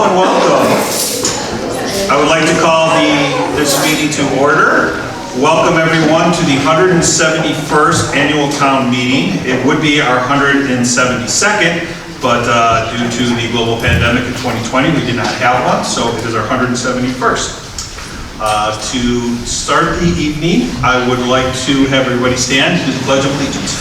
Hello and welcome. I would like to call this meeting to order. Welcome everyone to the 171st Annual Town Meeting. It would be our 172nd, but due to the global pandemic in 2020, we did not have one, so it is our 171st. To start the evening, I would like to have everybody stand to the Pledge of Allegiance.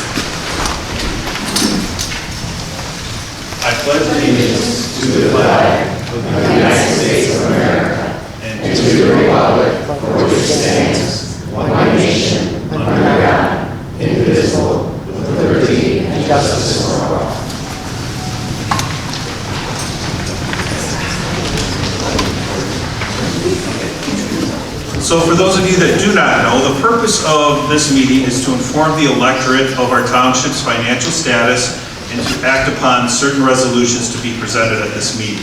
I pledge allegiance to the flag of the United States of America and to the republic for which it stands, one nation, under God, indivisible, with liberty and justice for all. So for those of you that do not know, the purpose of this meeting is to inform the electorate of our township's financial status and to act upon certain resolutions to be presented at this meeting.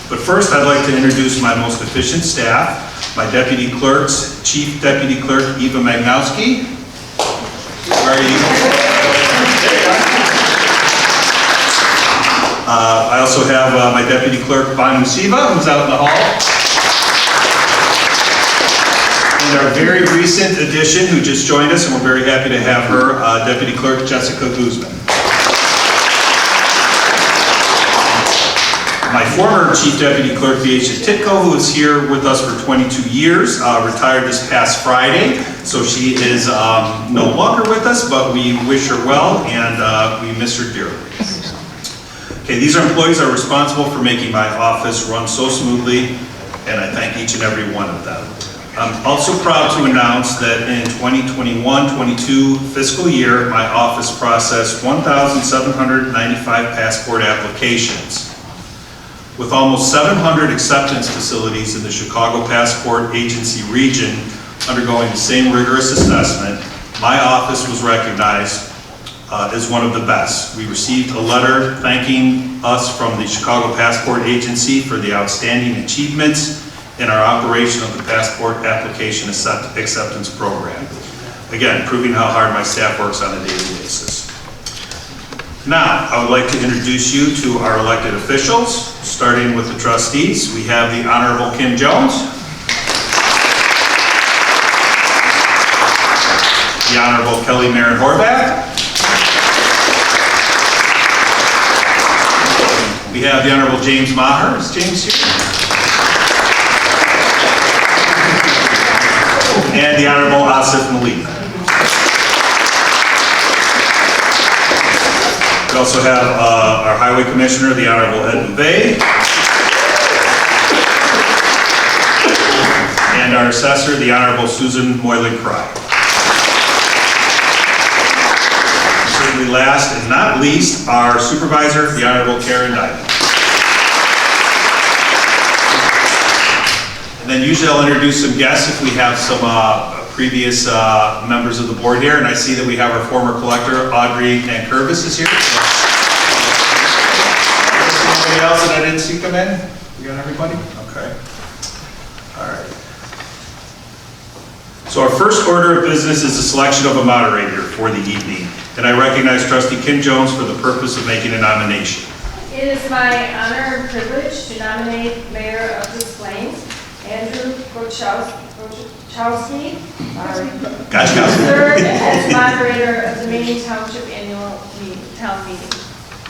But first, I'd like to introduce my most efficient staff, my deputy clerks, Chief Deputy Clerk Eva Magnowski. Where are you? I also have my deputy clerk, Banu Siva, who's out in the hall. And our very recent addition, who just joined us, and we're very happy to have her, Deputy Clerk Jessica Guzman. My former Chief Deputy Clerk, Viesha Titko, who is here with us for 22 years, retired this past Friday, so she is no longer with us, but we wish her well, and we miss her dearly. Okay, these employees are responsible for making my office run so smoothly, and I thank each and every one of them. I'm also proud to announce that in 2021-22 fiscal year, my office processed 1,795 passport applications. With almost 700 acceptance facilities in the Chicago Passport Agency region undergoing the same rigorous assessment, my office was recognized as one of the best. We received a letter thanking us from the Chicago Passport Agency for the outstanding achievements in our operation of the Passport Application Acceptance Program. Again, proving how hard my staff works on a daily basis. Now, I would like to introduce you to our elected officials, starting with the trustees. We have the Honorable Kim Jones, the Honorable Kelly Marin Horvath, we have the Honorable James Maher. Is James here? And the Honorable Asif Malik. We also have our Highway Commissioner, the Honorable Ed McVeigh, and our Assessor, the Honorable Susan Moylan-Cry. Certainly last and not least, our Supervisor, the Honorable Karen Diamond. And then usually I'll introduce some guests if we have some previous members of the board here, and I see that we have our former collector, Audrey Nankervis is here. Anybody else that I didn't see come in? We got everybody? Okay. All right. So our first order of business is the selection of a moderator for the evening, and I recognize Trustee Kim Jones for the purpose of making a nomination. It is my honor and privilege to nominate Mayor of Des Plaines, Andrew Gochowski, serve as moderator of the Maine Township Annual Town Meeting.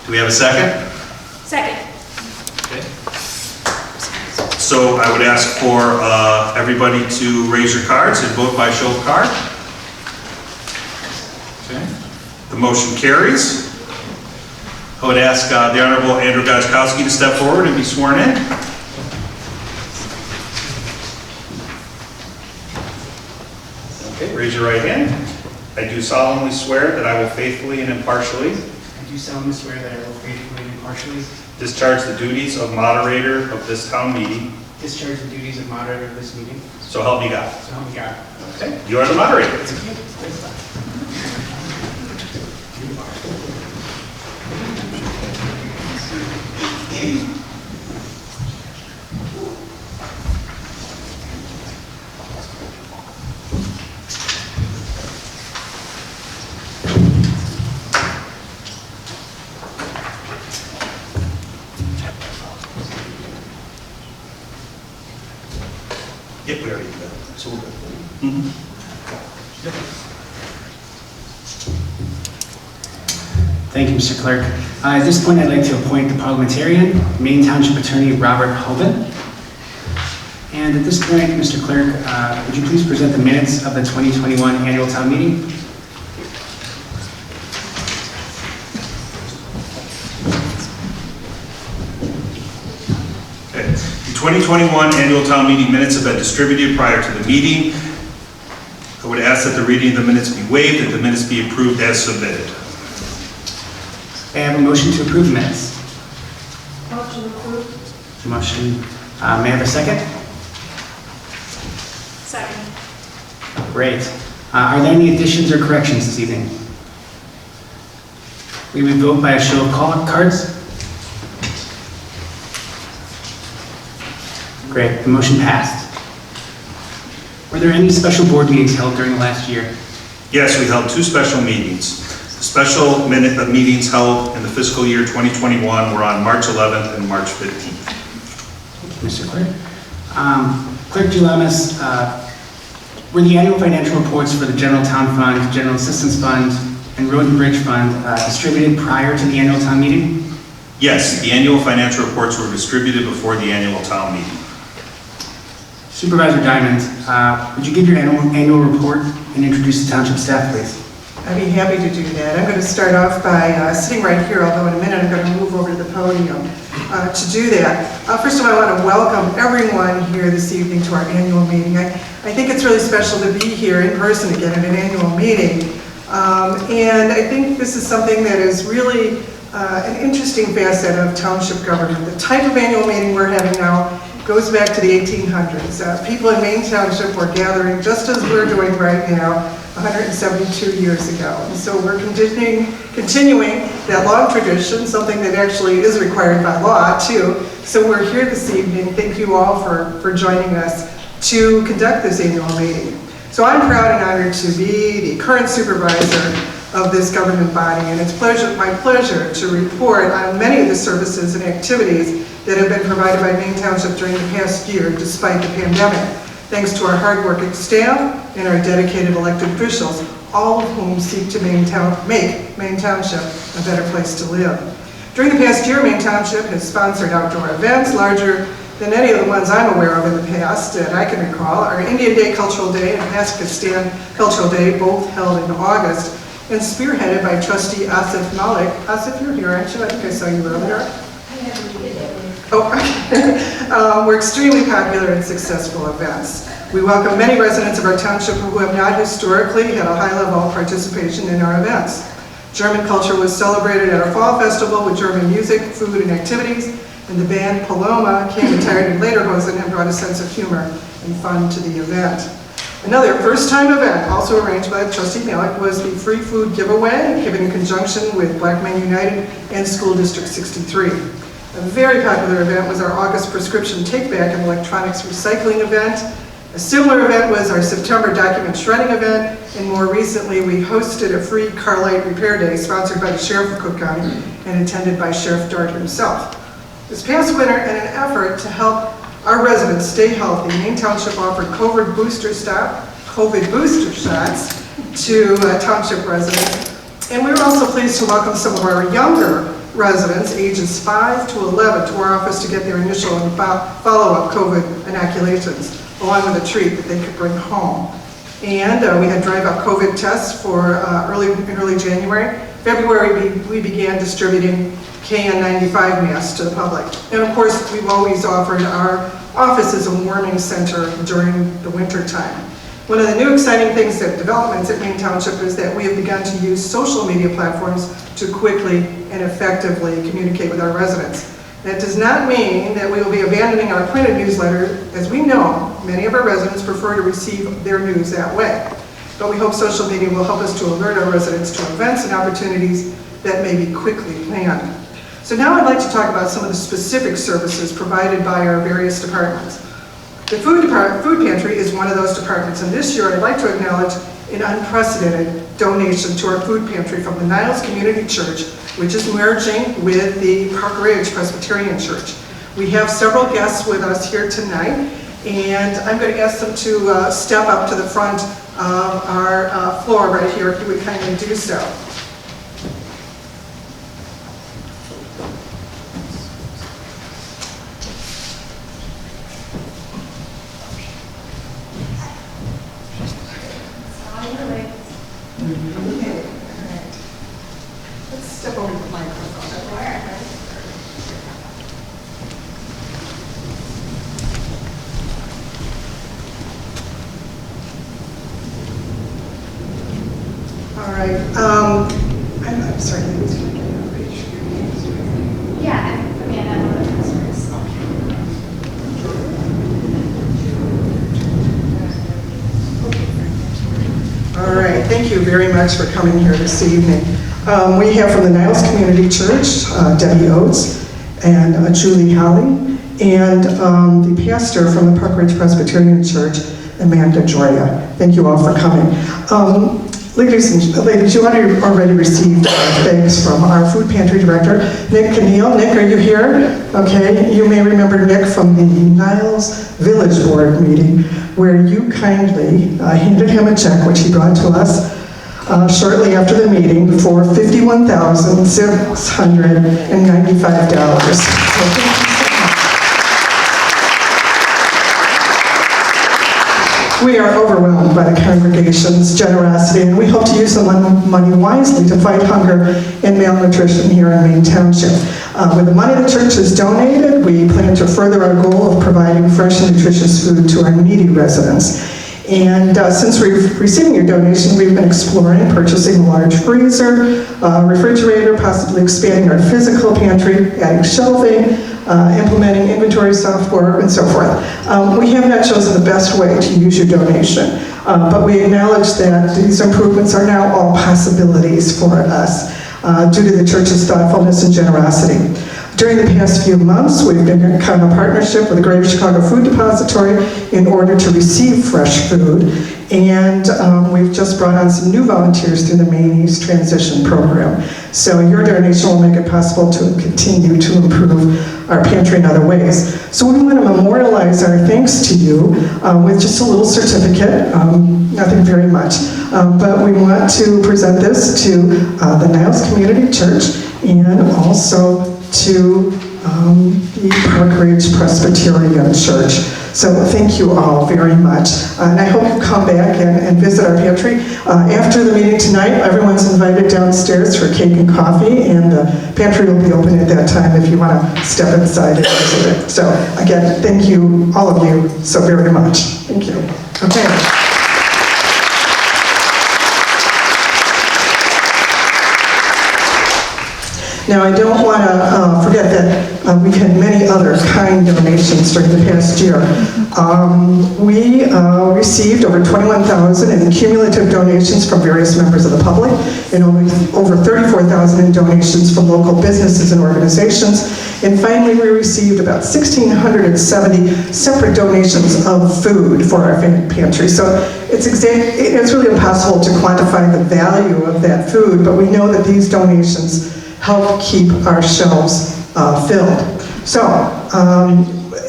Do we have a second? Second. Okay. So I would ask for everybody to raise your cards and vote by show of card. Okay. The motion carries. I would ask the Honorable Andrew Gochowski to step forward and be sworn in. Okay, raise your right hand. I do solemnly swear that I will faithfully and impartially I do solemnly swear that I will faithfully and impartially discharge the duties of moderator of this town meeting. discharge the duties of moderator of this meeting. So help me God. So help me God. Okay, you are the moderator. Thank you, Mr. Clerk. At this point, I'd like to appoint the parliamentarian, Maine Township Attorney Robert Hoban. And at this point, Mr. Clerk, would you please present the minutes of the 2021 annual town meeting? Okay. The 2021 annual town meeting minutes have been distributed prior to the meeting. I would ask that the reading of the minutes be waived, that the minutes be approved as submitted. May I have a motion to approve the minutes? Motion approved. Motion. May I have a second? Second. Great. Are there any additions or corrections this evening? We would vote by a show of cards. Great, the motion passed. Were there any special board meetings held during the last year? Yes, we held 2 special meetings. The special meetings held in the fiscal year 2021 were on March 11th and March 15th. Thank you, Mr. Clerk. Clerk Gelamis, were the annual financial reports for the General Town Fund, General Assistance Fund, and Road and Bridge Fund distributed prior to the annual town meeting? Yes, the annual financial reports were distributed before the annual town meeting. Supervisor Diamond, would you give your annual report and introduce the township staff, please? I'd be happy to do that. I'm going to start off by sitting right here, although in a minute I'm going to move over to the podium to do that. First of all, I want to welcome everyone here this evening to our annual meeting. I think it's really special to be here in person again at an annual meeting. And I think this is something that is really an interesting facet of township government. The type of annual meeting we're having now goes back to the 1800s. People in Maine Township were gathering just as we're doing right now, 172 years ago. And so we're continuing that long tradition, something that actually is required by law too. So we're here this evening. Thank you all for joining us to conduct this annual meeting. So I'm proud and honored to be the current supervisor of this government body, and it's my pleasure to report on many of the services and activities that have been provided by Maine Township during the past year despite the pandemic, thanks to our hardworking staff and our dedicated elected officials, all of whom seek to make Maine Township a better place to live. During the past year, Maine Township has sponsored outdoor events larger than any of the ones I'm aware of in the past that I can recall. Our Indian Day Cultural Day and Pakistan Cultural Day, both held in August, and spearheaded by Trustee Asif Malik. Asif, you're here, aren't you? I think I saw you earlier. Were extremely popular and successful events. We welcome many residents of our township who have not historically had a high level of participation in our events. German culture was celebrated at our fall festival with German music, food, and activities, and the band Paloma came attired in lederhosen and brought a sense of humor and fun to the event. Another first-time event, also arranged by Trustee Malik, was the free food giveaway given in conjunction with Black Men United and School District 63. A very popular event was our August prescription take-back and electronics recycling event. A similar event was our September document shredding event, and more recently we hosted a free car light repair day sponsored by the Sheriff of Cook County and attended by Sheriff Dart himself. This past winter, in an effort to help our residents stay healthy, Maine Township offered COVID booster shots to township residents. And we were also pleased to welcome some of our younger residents, ages 5 to 11, to our office to get their initial and follow-up COVID inoculations, along with a treat that they could bring home. And we had drive-up COVID tests for early January. February, we began distributing KN95 masks to the public. And of course, we've always offered our office as a warming center during the winter time. One of the new exciting developments at Maine Township is that we have begun to use social media platforms to quickly and effectively communicate with our residents. That does not mean that we will be abandoning our printed newsletter, as we know many of our residents prefer to receive their news that way. But we hope social media will help us to alert our residents to events and opportunities that may be quickly planned. So now I'd like to talk about some of the specific services provided by our various departments. The food pantry is one of those departments, and this year I'd like to acknowledge an unprecedented donation to our food pantry from the Niles Community Church, which is merging with the Park Ridge Presbyterian Church. We have several guests with us here tonight, And I'm going to ask them to step up to the front of our floor right here, if you would kindly do so. Okay. Let's step over the microphone. All right. I'm sorry, ladies, can I get a page for your names? Yeah, I'm Amanda, one of the customers. All right, thank you very much for coming here this evening. We have from the Niles Community Church, Debbie Oates and Julie Holly, and the pastor from the Park Ridge Presbyterian Church, Amanda Joya. Thank you all for coming. Ladies, you already received thanks from our food pantry director, Nick Keneal. Nick, are you here? Okay, you may remember Nick from the Niles Village Board meeting, where you kindly handed him a check, which he brought to us shortly after the meeting, for $51,695. We are overwhelmed by the congregation's generosity, and we hope to use the money wisely to fight hunger and malnutrition here in Maine Township. With the money the church has donated, we plan to further our goal of providing fresh and nutritious food to our needy residents. And since receiving your donation, we've been exploring purchasing a large freezer, refrigerator, possibly expanding our physical pantry, adding shelving, implementing inventory software, and so forth. We have not chosen the best way to use your donation, but we acknowledge that these improvements are now all possibilities for us due to the church's thoughtfulness and generosity. During the past few months, we've been in kind of a partnership with the Greater Chicago Food Depository in order to receive fresh food, and we've just brought on some new volunteers through the Maine East Transition Program. So your donation will make it possible to continue to improve our pantry in other ways. So we want to memorialize our thanks to you with just a little certificate, nothing very much, but we want to present this to the Niles Community Church and also to the Park Ridge Presbyterian Church. So thank you all very much. And I hope you come back and visit our pantry. After the meeting tonight, everyone's invited downstairs for cake and coffee, and the pantry will be open at that time if you want to step inside and visit it. So again, thank you, all of you, so very much. Thank you. Okay. Now, I don't want to forget that we've had many other kind donations during the past year. We received over $21,000 in cumulative donations from various members of the public, and over $34,000 in donations from local businesses and organizations. And finally, we received about 1,670 separate donations of food for our pantry. So it's really impossible to quantify the value of that food, but we know that these donations help keep our shelves filled. So,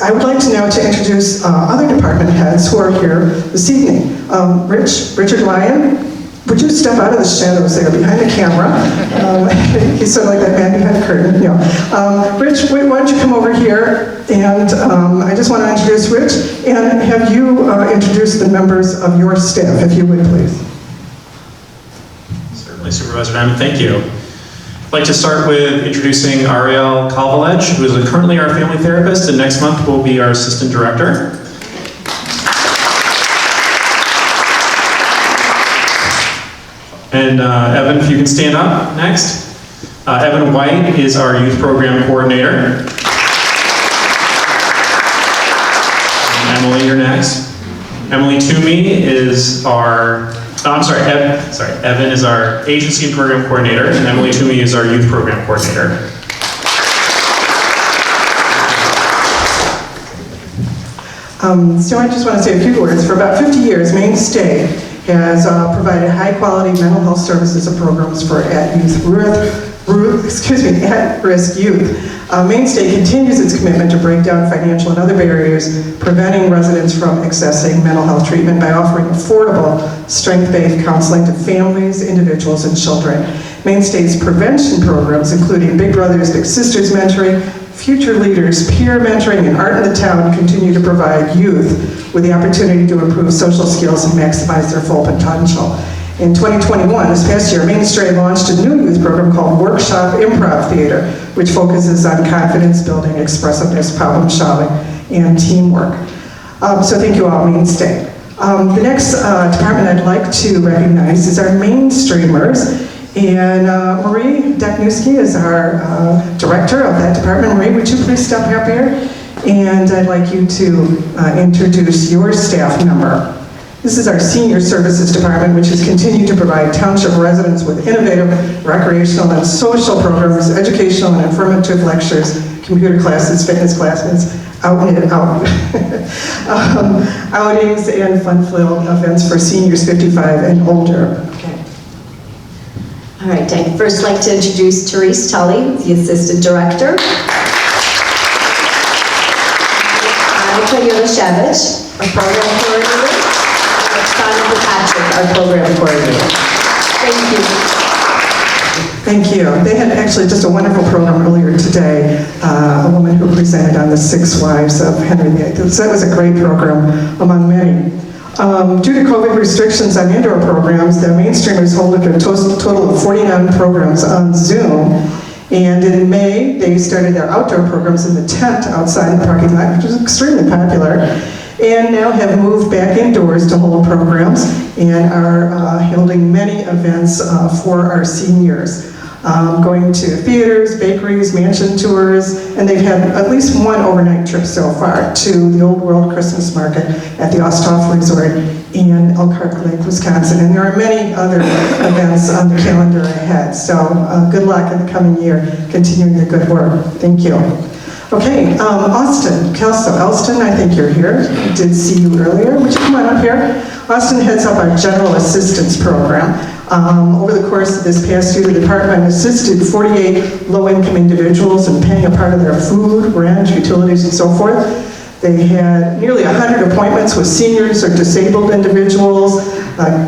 I would like to now to introduce other department heads who are here this evening. Richard Lyon, would you step out of the shadows there behind the camera? He's sort of like that man behind the curtain. You know. Rich, why don't you come over here? And I just want to introduce Rich and have you introduce the members of your staff, if you would, please. Certainly, Supervisor Diamond, thank you. I'd like to start with introducing Ariel Calvalege, who is currently our family therapist, and next month will be our assistant director. And Evan, if you can stand up next. Evan White is our youth program coordinator. And Emily, you're next. Emily Toomey is our Evan is our agency and program coordinator, and Emily Toomey is our youth program coordinator. So I just want to say a few words. For about 50 years, Mainstay has provided high-quality mental health services and programs for at-youth at-risk youth. Mainstay continues its commitment to break down financial and other barriers, preventing residents from accessing mental health treatment by offering affordable, strength-based counseling to families, individuals, and children. Mainstay's prevention programs, including Big Brothers Big Sisters mentoring, Future Leaders peer mentoring, and Art in the Town, continue to provide youth with the opportunity to improve social skills and maximize their full potential. In 2021, this past year, Mainstay launched a new youth program called Workshop Improv Theater, which focuses on confidence building, expressiveness, problem solving, and teamwork. So thank you all, Mainstay. The next department I'd like to recognize is our Mainstreamers. And Marie Deknewski is our director of that department. Marie, would you please step up here? And I'd like you to introduce your staff member. This is our Senior Services Department, which has continued to provide township residents with innovative recreational and social programs, educational and informative lectures, computer classes, fitness classes, outings, and fun-filled events for seniors 55 and older. Okay. All right, I'd first like to introduce Therese Tully, the Assistant Director. Monica Yulashevich, our Program Coordinator. And Patrick, our Program Coordinator. Thank you. Thank you. They had actually just a wonderful program earlier today, a woman who presented on the 6 wives of Henry VIII. So that was a great program among many. Due to COVID restrictions on indoor programs, the Mainstreamers hold a total of 49 programs on Zoom. And in May, they started their outdoor programs in the tent outside the parking lot, which was extremely popular, and now have moved back indoors to hold programs and are holding many events for our seniors. Going to theaters, bakeries, mansion tours, and they've had at least one overnight trip so far to the Old World Christmas Market at the Osthoff Resort in Elkhart Lake, Wisconsin. And there are many other events on the calendar ahead. So good luck in the coming year, continuing the good work. Thank you. Okay, Austin Kelso. Elston, I think you're here. I did see you earlier. Would you come on up here? Austin heads up our General Assistance Program. Over the course of this past year, the department assisted 48 low-income individuals in paying a part of their food, rent, utilities, and so forth. They had nearly 100 appointments with seniors or disabled individuals,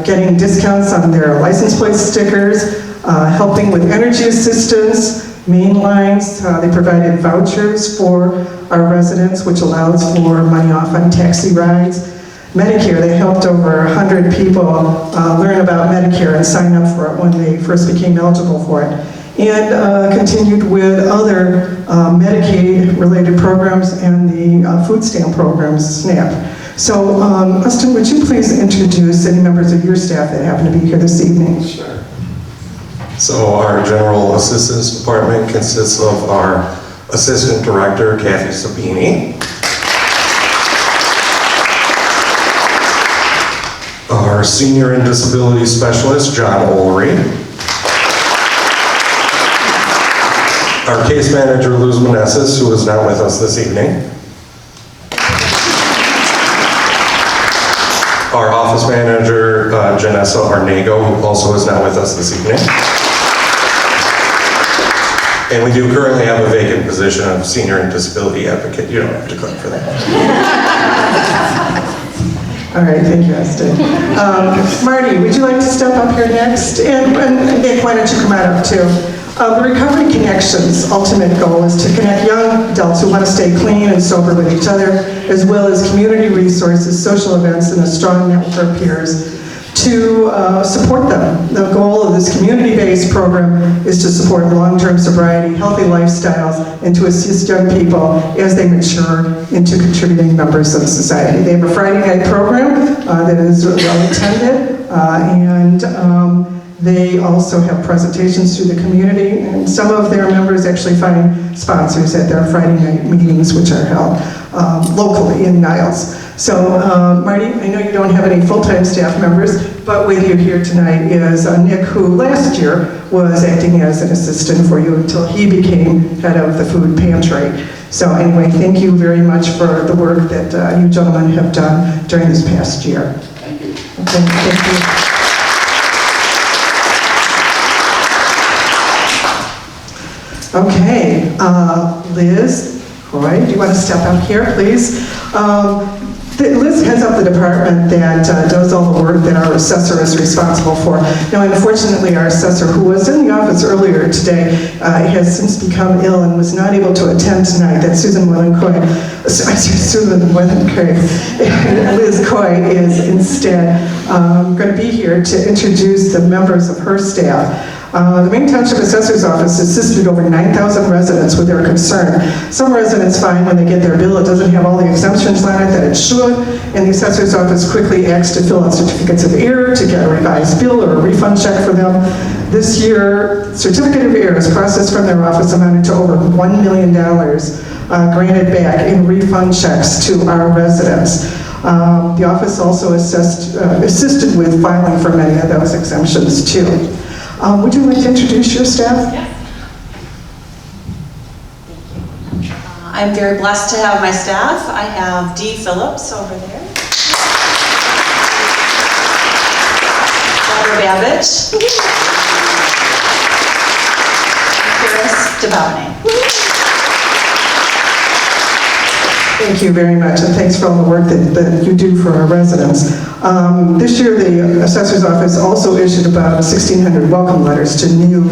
getting discounts on their license plate stickers, helping with energy assistance, main lines. They provided vouchers for our residents, which allows for money off on taxi rides. Medicare, they helped over 100 people learn about Medicare and sign up for it when they first became eligible for it. And continued with other Medicaid-related programs and the food stamp programs, SNAP. So, Austin, would you please introduce any members of your staff that happen to be here this evening? Sure. So our General Assistance Department consists of our Assistant Director, Kathy Sabini, our Senior and Disability Specialist, John Olry, our Case Manager, Luz Meneses, who is not with us this evening, our Office Manager, Janessa Arnego, who also is not with us this evening. And we do currently have a vacant position of Senior and Disability Advocate. You don't have to click for that. All right, thank you, Austin. Marty, would you like to step up here next? And Nick, why don't you come out up too? The Recovery Connections' ultimate goal is to connect young adults who want to stay clean and sober with each other, as well as community resources, social events, and a strong network of peers to support them. The goal of this community-based program is to support long-term sobriety, healthy lifestyles, and to assist young people as they mature into contributing members of society. They have a Friday night program that is well attended, and they also have presentations through the community, and some of their members actually find sponsors at their Friday night meetings, which are held locally in Niles. So, Marty, I know you don't have any full-time staff members, but with you here tonight is Nick, who last year was acting as an assistant for you until he became head of the food pantry. So anyway, thank you very much for the work that you gentlemen have done during this past year. Thank you. Okay, thank you. Okay, Liz, Roy, do you want to step up here, please? Liz heads up the department that does all the work that our assessor is responsible for. Now, unfortunately, our assessor, who was in the office earlier today, has since become ill and was not able to attend tonight. That's Susan Willencoy. Liz Coy is instead going to be here to introduce the members of her staff. The Maine Township Assessor's Office assisted over 9,000 residents with their concern. Some residents find when they get their bill it doesn't have all the exemptions on it that it should, and the Assessor's Office quickly acts to fill out certificates of error to get a revised bill or a refund check for them. This year, certificate of errors processed from their office amounted to over $1 million granted back in refund checks to our residents. The office also assisted with filing for many of those exemptions too. Would you like to introduce your staff? Yes. I'm very blessed to have my staff. I have Dee Phillips over there. Barbara Babbage. And Paris DeBaune. Thank you very much, and thanks for all the work that you do for our residents. This year, the Assessor's Office also issued about 1,600 welcome letters to new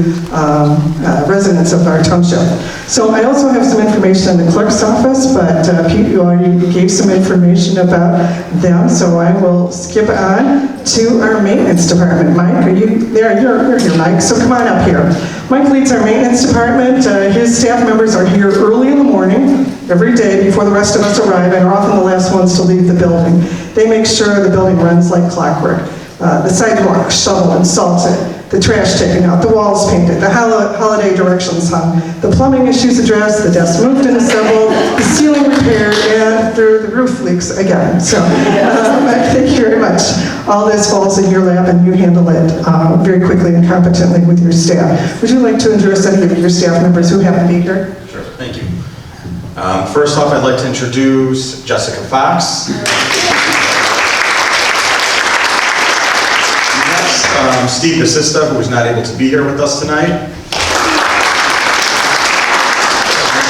residents of our township. So I also have some information in the clerk's office, but Pete, you already gave some information about them, so I will skip on to our maintenance department. Mike, are you there? You're here, Mike, so come on up here. Mike leads our maintenance department. His staff members are here early in the morning, every day before the rest of us arrive, and are often the last ones to leave the building. They make sure the building runs like clockwork. The sidewalk shoveled and salted, the trash taken out, the walls painted, the holiday directions hung, the plumbing issues addressed, the desks moved and assembled, the ceiling repaired, and the roof leaks again. So thank you very much. All this falls in your lap and you handle it very quickly and competently with your staff. Would you like to introduce any of your staff members who happen to be here? Sure, thank you. First off, I'd like to introduce Jessica Fox. Next, Steve DeSista, who is not able to be here with us tonight. And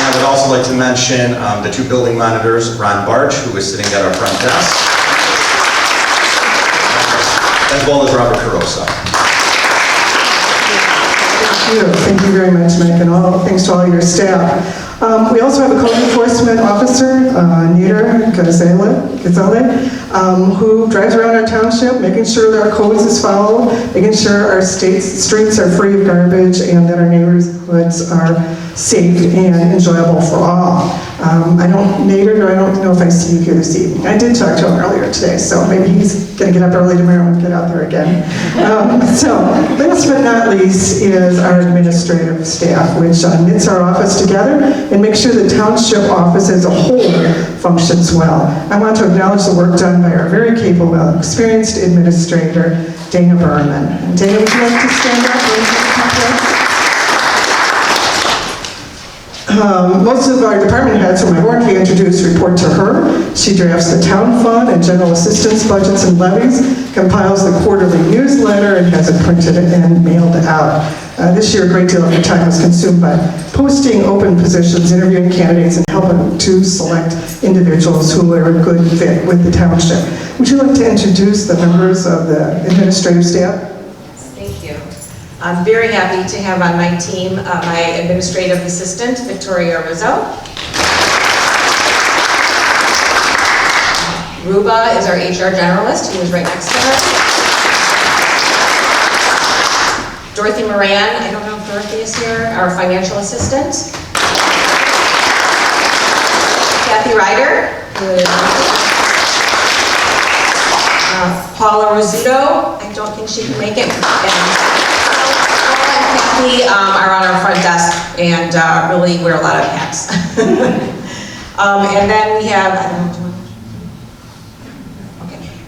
I would also like to mention the two building monitors, Ron Barch, who is sitting at our front desk, as well as Robert Carosa. Thank you very much, Mike, and thanks to all your staff. We also have a code enforcement officer, Nita Gazelle, who drives around our township, making sure that our codes is followed, making sure our streets are free of garbage, and that our neighborhoods are safe and enjoyable for all. I don't know if I see you here this evening. I did talk to him earlier today, so maybe he's going to get up early tomorrow and get out there again. So, last but not least is our administrative staff, which knits our office together and makes sure the township office as a whole functions well. I want to acknowledge the work done by our very capable, experienced administrator, Dana Berman. Dana, would you like to stand up? Most of our department heads whom I've already introduced report to her. She drafts the town fund and general assistance budgets and levies, compiles the quarterly newsletter, and has it printed and mailed out. This year, a great deal of her time was consumed by posting open positions, interviewing candidates, and helping to select individuals who are a good fit with the township. Would you like to introduce the members of the administrative staff? Thank you. I'm very happy to have on my team my administrative assistant, Victoria Rizzo. Ruba is our HR generalist, who is right next to her. Dorothy Moran, I don't know if Dorothy is here, our financial assistant. Kathy Ryder, who is Paula Rizzuto, I don't think she can make it. Kathy are on our front desk and really wear a lot of hats. And then we have,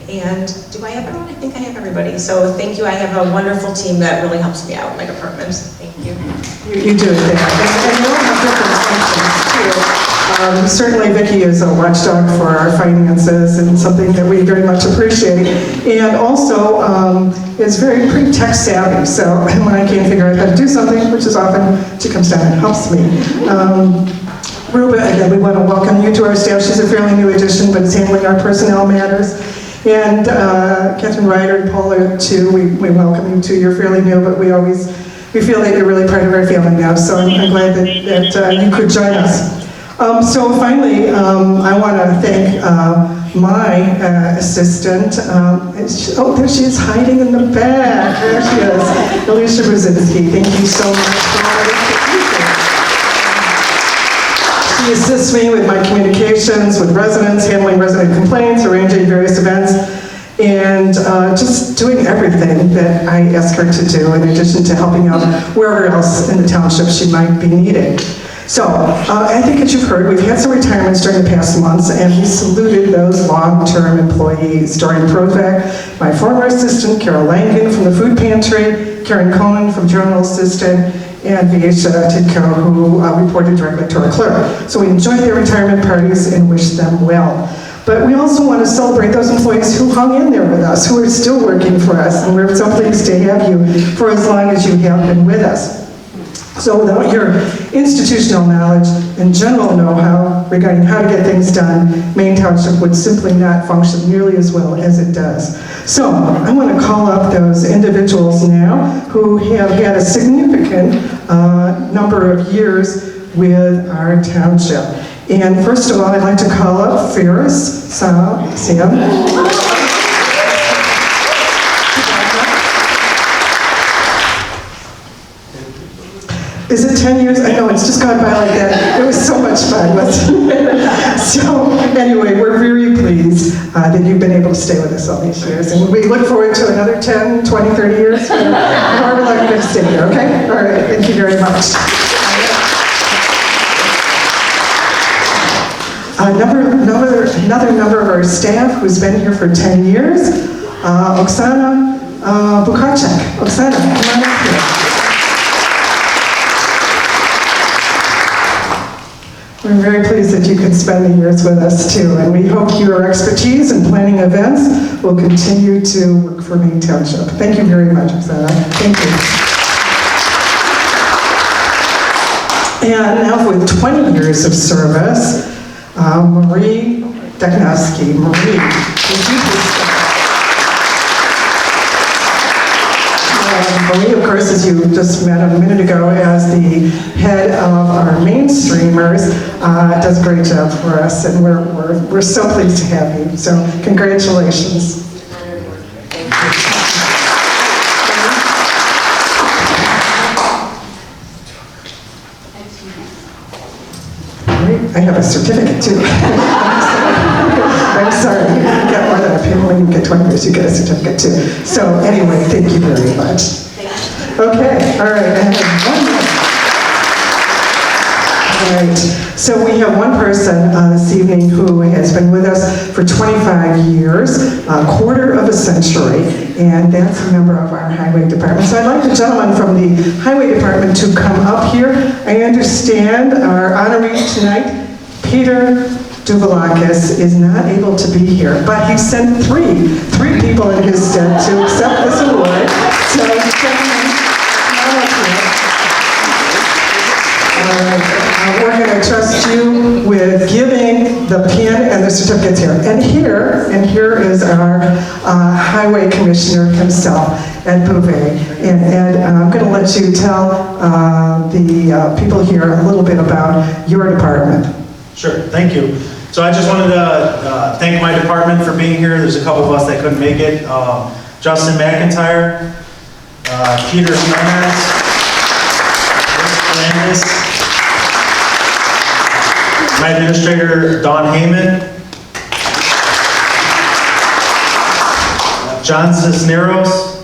and do I have everyone? I think I have everybody. So thank you. I have a wonderful team that really helps me out in my department. Thank you. You do it there. And you all have different functions too. Certainly Vicki is a watchdog for our finances and something that we very much appreciate. And also is pretty tech savvy. So when I can't figure out how to do something, which is often, she comes down and helps me. Ruba, again, we want to welcome you to our staff. She's a fairly new addition, but is handling our personnel matters. And Catherine Ryder and Paula, too, we welcome you too. You're fairly new, but we feel that you're really part of our family now. So I'm glad that you could join us. So finally, I want to thank my assistant. There she is, hiding in the back. There she is, Alicia Brzezinski. Thank you so much for all this. She assists me with my communications with residents, handling resident complaints, arranging various events, and just doing everything that I ask her to do, in addition to helping out wherever else in the township she might be needed. So, I think as you've heard, we've had some retirements during the past months, and we saluted those long-term employees. Doreen Provac, my former assistant, Carol Langen from the food pantry, Karen Cohen from general assistant, and Viesha Tidko, who reported directly to our clerk. So we enjoyed their retirement parties and wish them well. But we also want to celebrate those employees who hung in there with us, who are still working for us, and we're so pleased to have you for as long as you have been with us. So without your institutional knowledge and general know-how regarding how to get things done, Maine Township would simply not function nearly as well as it does. So I want to call up those individuals now who have had a significant number of years with our township. And first of all, I'd like to call up Ferris, Sam. Is it 10 years? I know, it's just gone by like that. It was so much fun, wasn't it? So anyway, we're very pleased that you've been able to stay with us all these years. And we look forward to another 10, 20, 30 years. However long you're going to stay here, okay? All right, thank you very much. Another member of our staff who's been here for 10 years, Oksana Bukacek. Oksana, come on up here. We're very pleased that you could spend the years with us too, and we hope your expertise in planning events will continue to work for Maine Township. Thank you very much, Oksana. Thank you. And now with 20 years of service, Marie Deknowski. Marie, would you please step up? Marie, of course, as you just met a minute ago, as the head of our mainstreamers, does a great job for us, and we're so pleased to have you. So, congratulations. I have a certificate too. I'm sorry, you get more than a pin. When you get 20 years, you get a certificate too. So anyway, thank you very much. Okay, all right, I have one more. All right, so we have one person this evening who has been with us for 25 years, a quarter of a century, and that's a member of our highway department. So I'd like the gentleman from the highway department to come up here. I understand our honoree tonight, Peter Duvalakis, is not able to be here, but he sent three people in his stead to accept this award. So gentlemen, come up here. We're going to trust you with giving the pin and the certificates here. And here is our highway commissioner himself, Ed Bouvet. And Ed, I'm going to let you tell the people here a little bit about your department. Sure, thank you. So I just wanted to thank my department for being here. There's a couple of us that couldn't make it. Justin McIntyre, Peter Jimenez, Landis, my administrator, Don Heyman, John Cisneros,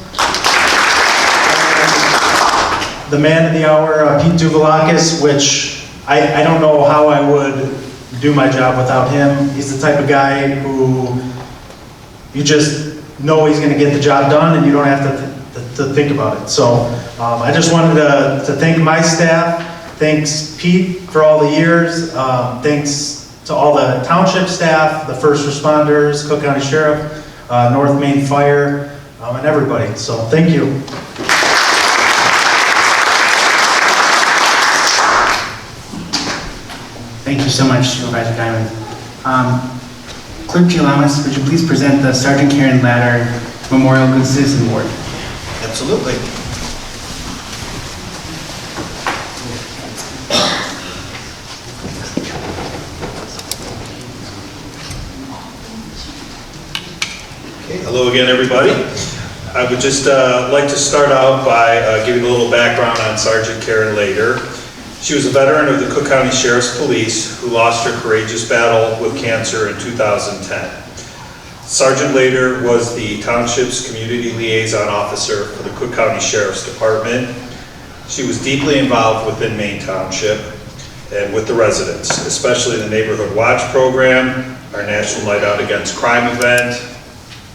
the man of the hour, Pete Duvalakis, which I don't know how I would do my job without him. He's the type of guy who you just know he's going to get the job done and you don't have to think about it. So I just wanted to thank my staff, Thanks Pete for all the years. Thanks to all the township staff, the first responders, Cook County Sheriff, North Maine Fire, and everybody. So thank you. Thank you so much, Supervisor Diamond. Clerk Gilamas, would you please present the Sergeant Karen Latter Memorial Good Citizen Award? Absolutely. Okay, hello again, everybody. I would just like to start out by giving a little background on Sergeant Karen Lader. She was a veteran of the Cook County Sheriff's Police who lost her courageous battle with cancer in 2010. Sergeant Lader was the township's community liaison officer for the Cook County Sheriff's Department. She was deeply involved within Maine Township and with the residents, especially the Neighborhood Watch Program, our National Night Out Against Crime event,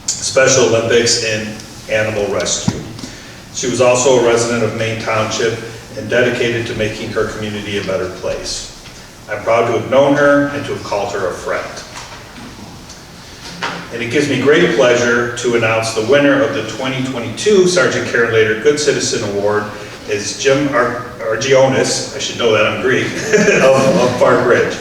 Special Olympics, and Animal Rescue. She was also a resident of Maine Township and dedicated to making her community a better place. I'm proud to have known her and to have called her a friend. And it gives me great pleasure to announce the winner of the 2022 Sergeant Karen Lader Good Citizen Award is Jim Argionis, I should know that, I'm Greek, of Park Ridge.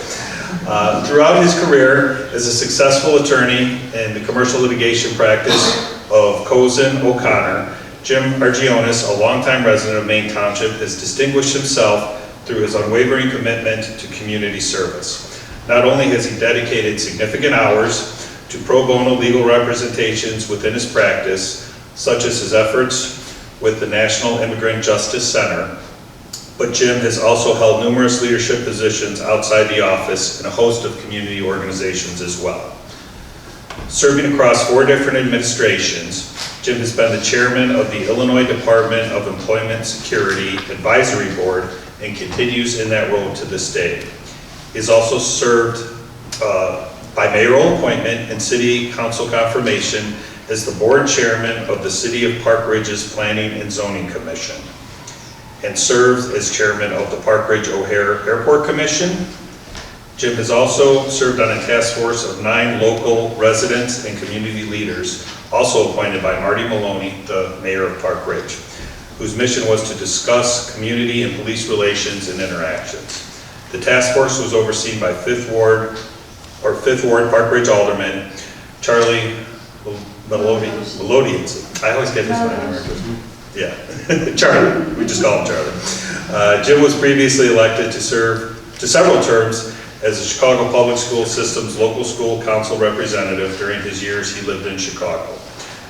Throughout his career as a successful attorney in the commercial litigation practice of Cozen O'Connor, Jim Argionis, a longtime resident of Maine Township, has distinguished himself through his unwavering commitment to community service. Not only has he dedicated significant hours to pro bono legal representations within his practice, such as his efforts with the National Immigrant Justice Center, but Jim has also held numerous leadership positions outside the office in a host of community organizations as well. Serving across 4 different administrations, Jim has been the chairman of the Illinois Department of Employment Security Advisory Board and continues in that role to this day. He has also served by mayoral appointment and city council confirmation as the board chairman of the City of Park Ridge's Planning and Zoning Commission, and serves as chairman of the Park Ridge O'Hare Airport Commission. Jim has also served on a task force of 9 local residents and community leaders, also appointed by Marty Maloney, the mayor of Park Ridge, whose mission was to discuss community and police relations and interactions. The task force was overseen by 5th Ward Park Ridge Alderman Charlie Melodians. I always get his name. Yeah, Charlie, we just call him Charlie. Jim was previously elected to serve to several terms as the Chicago Public School System's local school council representative during his years he lived in Chicago.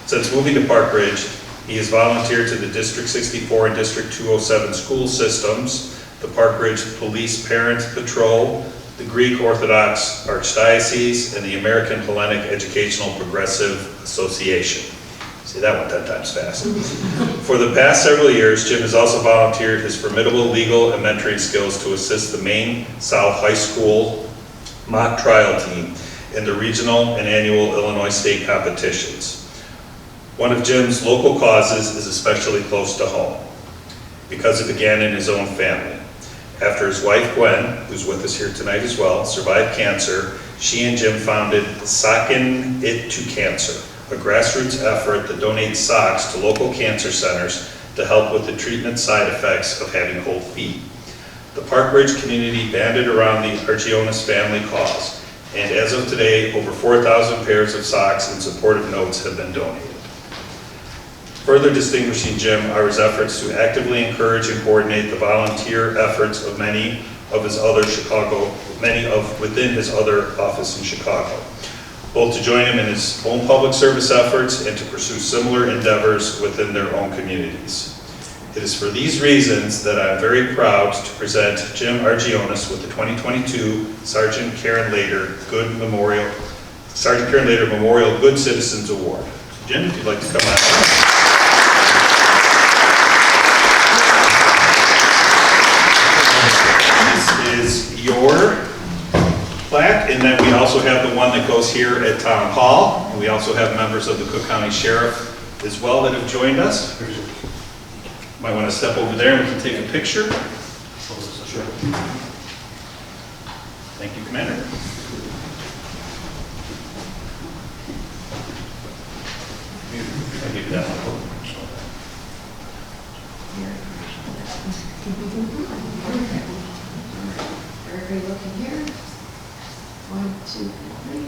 Since moving to Park Ridge, he has volunteered to the District 64 and District 207 school systems, the Park Ridge Police Parent Patrol, the Greek Orthodox Archdiocese, and the American Hellenic Educational Progressive Association. See, that went 10 times fast. For the past several years, Jim has also volunteered his formidable legal and mentoring skills to assist the Maine South High School mock trial team in the regional and annual Illinois state competitions. One of Jim's local causes is especially close to home because it began in his own family. After his wife Gwen, who's with us here tonight as well, survived cancer, she and Jim founded Sockin' It to Cancer, a grassroots effort that donates socks to local cancer centers to help with the treatment side effects of having cold feet. The Park Ridge community banded around the Argionis family cause, and as of today, over 4,000 pairs of socks and supportive notes have been donated. Further distinguishing Jim are his efforts to actively encourage and coordinate the volunteer efforts of many of within his other office in Chicago, both to join him in his own public service efforts and to pursue similar endeavors within their own communities. It is for these reasons that I'm very proud to present Jim Argionis with the 2022 Sergeant Karen Lader Memorial Good Citizens Award. Jim, if you'd like to come out. This is your plaque, and then we also have the one that goes here at Town Hall. And we also have members of the Cook County Sheriff as well that have joined us. Might want to step over there and we can take a picture. Sure. Thank you, Commander. I'll give you that one. Everybody looking here. 1, 2, 3.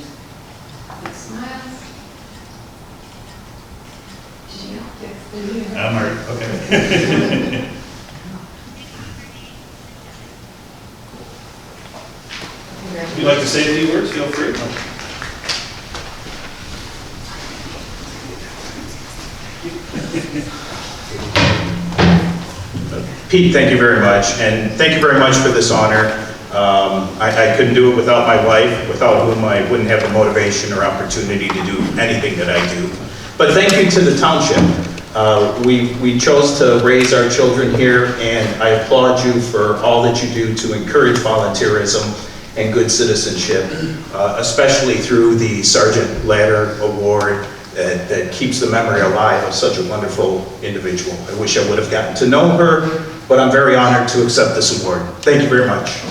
Big smiles. I'm all right, okay. If you'd like to say a few words, feel free. Pete, thank you very much, and thank you very much for this honor. I couldn't do it without my wife, without whom I wouldn't have the motivation or opportunity to do anything that I do. But thank you to the township. We chose to raise our children here, and I applaud you for all that you do to encourage volunteerism and good citizenship, especially through the Sergeant Ladder Award that keeps the memory alive of such a wonderful individual. I wish I would have gotten to know her, but I'm very honored to accept this award. Thank you very much.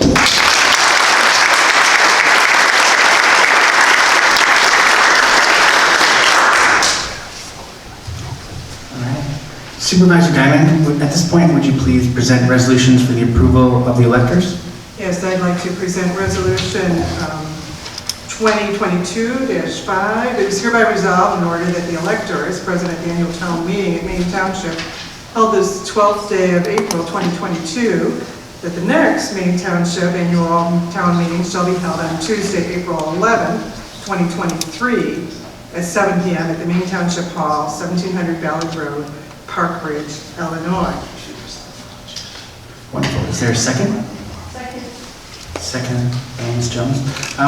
Supervisor Diamond, at this point, would you please present resolutions for the approval of the electors? Yes, I'd like to present resolution 2022-5. It is hereby resolved in order that the electors present at the annual town meeting at Maine Township held this 12th day of April 2022, that the next Maine Township annual town meeting shall be held on Tuesday, April 11, 2023 at 7 p.m. at the Maine Township Hall, 1700 Ballard Road, Park Ridge, Illinois. Wonderful. Is there a second? Second. Second, Ms. Jones.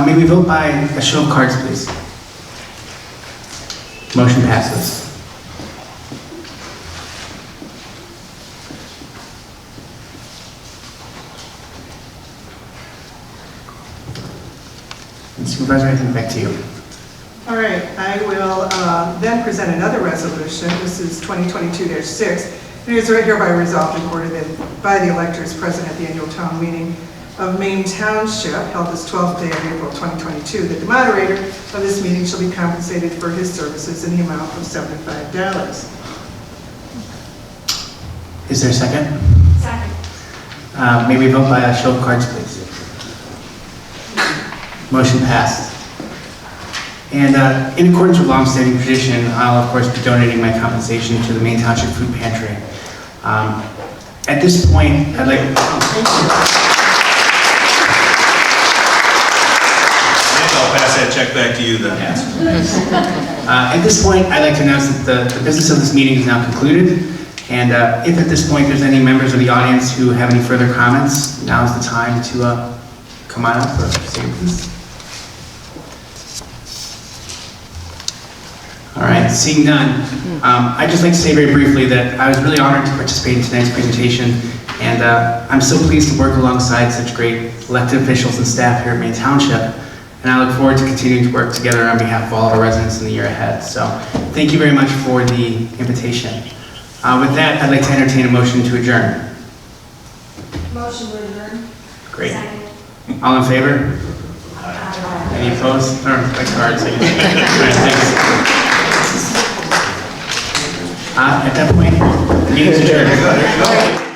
May we vote by a show of cards, please? Motion passes. And Supervisor, I think back to you. All right, I will then present another resolution. This is 2022-6. It is right hereby resolved and ordered that by the electors present at the annual town meeting of Maine Township held this 12th day of April 2022, that the moderator of this meeting shall be compensated for his services in the amount of $75. Is there a second? Second. May we vote by a show of cards, please? Motion passed. And in accordance with longstanding tradition, I'll of course be donating my compensation to the Maine Township Food Pantry. At this point, I'd like. And I'll pass that check back to you then. At this point, I'd like to announce that the business of this meeting is now concluded. And if at this point there's any members of the audience who have any further comments, now's the time to come on up or say please. All right, seeing none, I'd just like to say very briefly that I was really honored to participate in tonight's presentation, and I'm so pleased to work alongside such great elected officials and staff here at Maine Township, and I look forward to continuing to work together on behalf of all of our residents in the year ahead. So thank you very much for the invitation. With that, I'd like to entertain a motion to adjourn. Motion to adjourn. Great. Second. All in favor? Any opposed? Or like cards? All right, thanks. At that point, the meeting is adjourned. There you go.